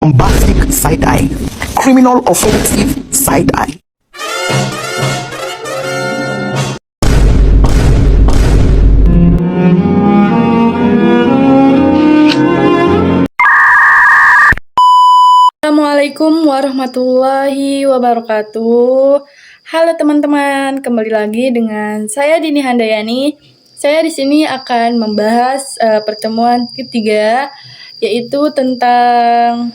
Bombastic side-eye, criminal offensive side-eye. Assalamualaikum warahmatullahi wabarakatuh. Halo teman-teman, kembali lagi dengan saya Dini Handayani. Saya di sini akan membahas pertemuan ketiga yaitu tentang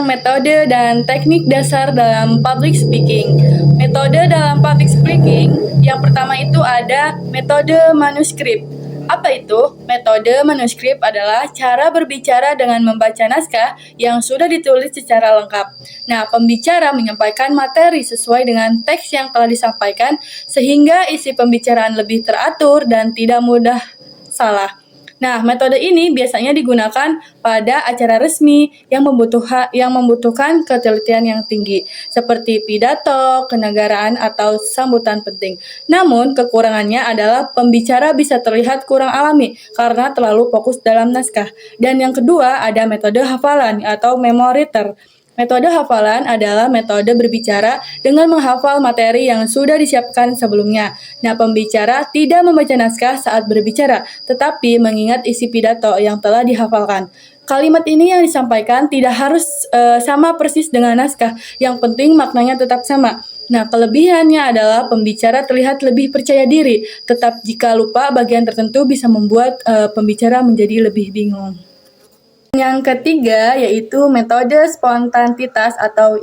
metode dan teknik dasar dalam public speaking. Metode dalam public speaking yang pertama itu ada metode manuskrip. Apa itu? Metode manuskrip adalah cara berbicara dengan membaca naskah yang sudah ditulis secara lengkap. Nah, pembicara menyampaikan materi sesuai dengan teks yang telah disampaikan sehingga isi pembicaraan lebih teratur dan tidak mudah salah. Nah, metode ini biasanya digunakan pada acara resmi yang membutuhkan ketelitian yang tinggi, seperti pidato, kenegaraan, atau sambutan penting. Namun, kekurangannya adalah pembicara bisa terlihat kurang alami karena terlalu fokus dalam naskah. Dan yang kedua, ada metode hafalan atau memoriter. Metode hafalan adalah metode berbicara dengan menghafal materi yang sudah disiapkan sebelumnya. Nah, pembicara tidak membaca naskah saat berbicara, tetapi mengingat isi pidato yang telah dihafalkan. Kalimat ini yang disampaikan tidak harus sama persis dengan naskah, yang penting maknanya tetap sama. Nah, kelebihannya adalah pembicara terlihat lebih percaya diri, tetap jika lupa bagian tertentu bisa membuat pembicara menjadi lebih bingung. Yang ketiga yaitu metode spontanitas atau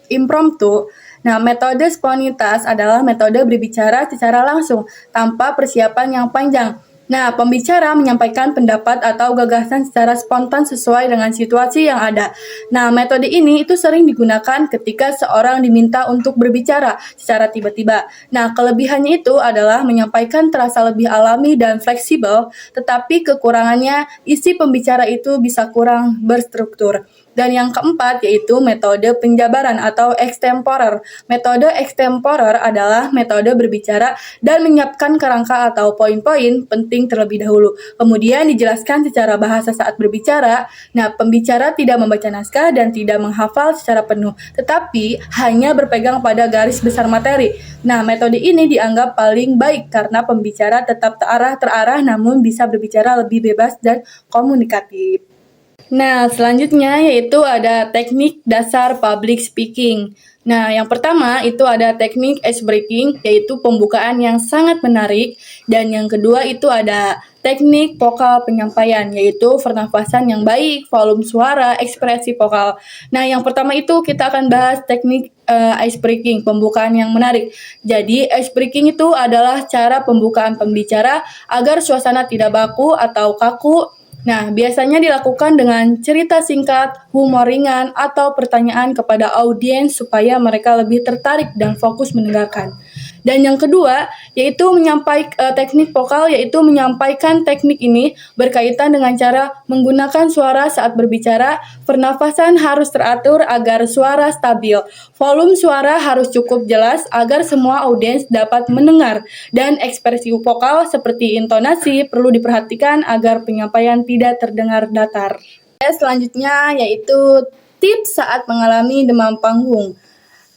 impromptu. Nah, metode spontanitas adalah metode berbicara secara langsung tanpa persiapan yang panjang. Nah, pembicara menyampaikan pendapat atau gagasan secara spontan sesuai dengan situasi yang ada. Nah, metode ini itu sering digunakan ketika seorang diminta untuk berbicara secara tiba-tiba. Nah, kelebihannya itu adalah menyampaikan terasa lebih alami dan fleksibel, tetapi kekurangannya isi pembicara itu bisa kurang berstruktur. Dan yang keempat yaitu metode penjabaran atau extemporer. Metode extemporer adalah metode berbicara dan menyiapkan kerangka atau poin-poin penting terlebih dahulu. Kemudian dijelaskan secara bahasa saat berbicara. Nah, pembicara tidak membaca naskah dan tidak menghafal secara penuh, tetapi hanya berpegang pada garis besar materi. Nah, metode ini dianggap paling baik karena pembicara tetap terarah namun bisa berbicara lebih bebas dan komunikatif. Nah, selanjutnya yaitu ada teknik dasar public speaking. Nah, yang pertama itu ada teknik ice breaking, yaitu pembukaan yang sangat menarik. Dan yang kedua itu ada teknik vokal penyampaian, yaitu pernafasan yang baik, volume suara, ekspresi vokal. Nah, yang pertama itu kita akan bahas teknik ice breaking, pembukaan yang menarik. Jadi, ice breaking itu adalah cara pembukaan pembicara agar suasana tidak baku atau kaku. Nah, biasanya dilakukan dengan cerita singkat, humor ringan, atau pertanyaan kepada audiens supaya mereka lebih tertarik dan fokus mendengarkan. Dan yang kedua, yaitu teknik vokal, yaitu menyampaikan teknik ini berkaitan dengan cara menggunakan suara saat berbicara. Pernafasan harus teratur agar suara stabil. Volume suara harus cukup jelas agar semua audiens dapat mendengar. Dan ekspresi vokal seperti intonasi perlu diperhatikan agar penyampaian tidak terdengar datar. Selanjutnya yaitu tips saat mengalami demam panggung.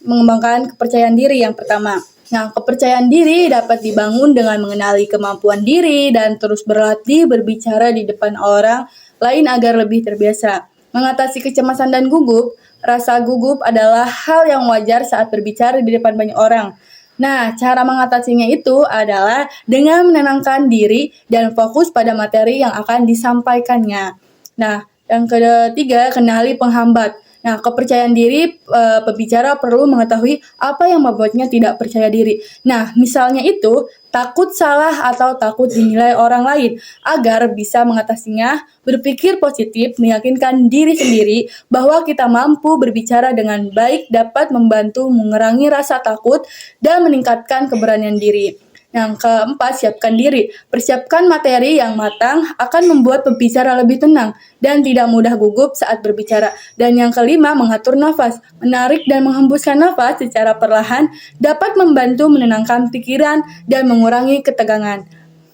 Mengembangkan kepercayaan diri yang pertama. Nah, kepercayaan diri dapat dibangun dengan mengenali kemampuan diri dan terus berlatih berbicara di depan orang lain agar lebih terbiasa. Mengatasi kecemasan dan gugup. Rasa gugup adalah hal yang wajar saat berbicara di depan banyak orang. Nah, cara mengatasinya itu adalah dengan menenangkan diri dan fokus pada materi yang akan disampaikannya. Nah, yang ketiga, kenali penghambat. Nah, kepercayaan diri pembicara perlu mengetahui apa yang membuatnya tidak percaya diri. Nah, misalnya itu takut salah atau takut dinilai orang lain. Agar bisa mengatasinya, berpikir positif, meyakinkan diri sendiri bahwa kita mampu berbicara dengan baik dapat membantu mengurangi rasa takut dan meningkatkan keberanian diri. Yang keempat, siapkan diri. Persiapkan materi yang matang akan membuat pembicara lebih tenang dan tidak mudah gugup saat berbicara. Dan yang kelima, mengatur nafas. Menarik dan menghembuskan nafas secara perlahan dapat membantu menenangkan pikiran dan mengurangi ketegangan.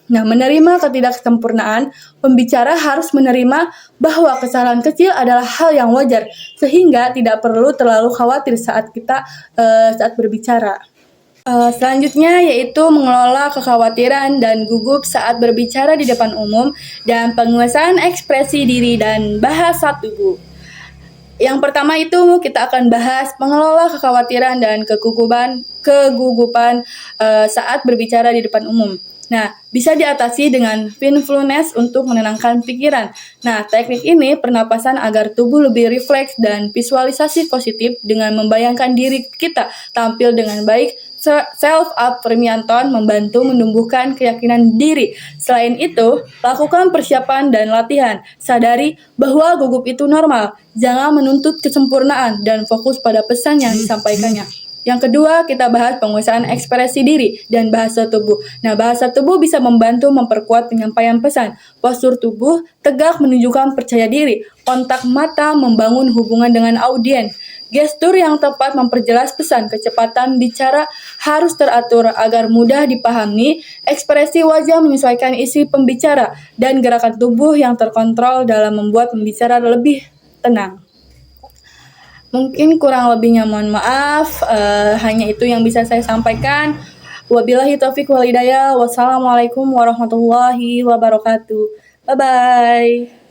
Nah, menerima ketidaksempurnaan, pembicara harus menerima bahwa kesalahan kecil adalah hal yang wajar, sehingga tidak perlu terlalu khawatir saat berbicara. Selanjutnya yaitu mengelola kekhawatiran dan gugup saat berbicara di depan umum dan penguasaan ekspresi diri dan bahasa tubuh. Yang pertama itu kita akan bahas mengelola kekhawatiran dan kegugupan saat berbicara di depan umum. Nah, bisa diatasi dengan mindfulness untuk menenangkan pikiran. Nah, teknik ini pernapasan agar tubuh lebih rileks dan visualisasi positif dengan membayangkan diri kita tampil dengan baik. Self-affirmation membantu menumbuhkan keyakinan diri. Selain itu, lakukan persiapan dan latihan. Sadari bahwa gugup itu normal. Jangan menuntut kesempurnaan dan fokus pada pesan yang disampaikannya. Yang kedua, kita bahas penguasaan ekspresi diri dan bahasa tubuh. Nah, bahasa tubuh bisa membantu memperkuat penyampaian pesan. Postur tubuh tegak menunjukkan percaya diri. Kontak mata membangun hubungan dengan audiens. Gestur yang tepat memperjelas pesan. Kecepatan bicara harus teratur agar mudah dipahami. Ekspresi wajah menyesuaikan isi pembicara. Dan gerakan tubuh yang terkontrol dalam membuat pembicara lebih tenang. Mungkin kurang lebihnya mohon maaf, hanya itu yang bisa saya sampaikan. Wabillahi taufiq wal hidayah. Wassalamualaikum warahmatullahi wabarakatuh. Bye-bye.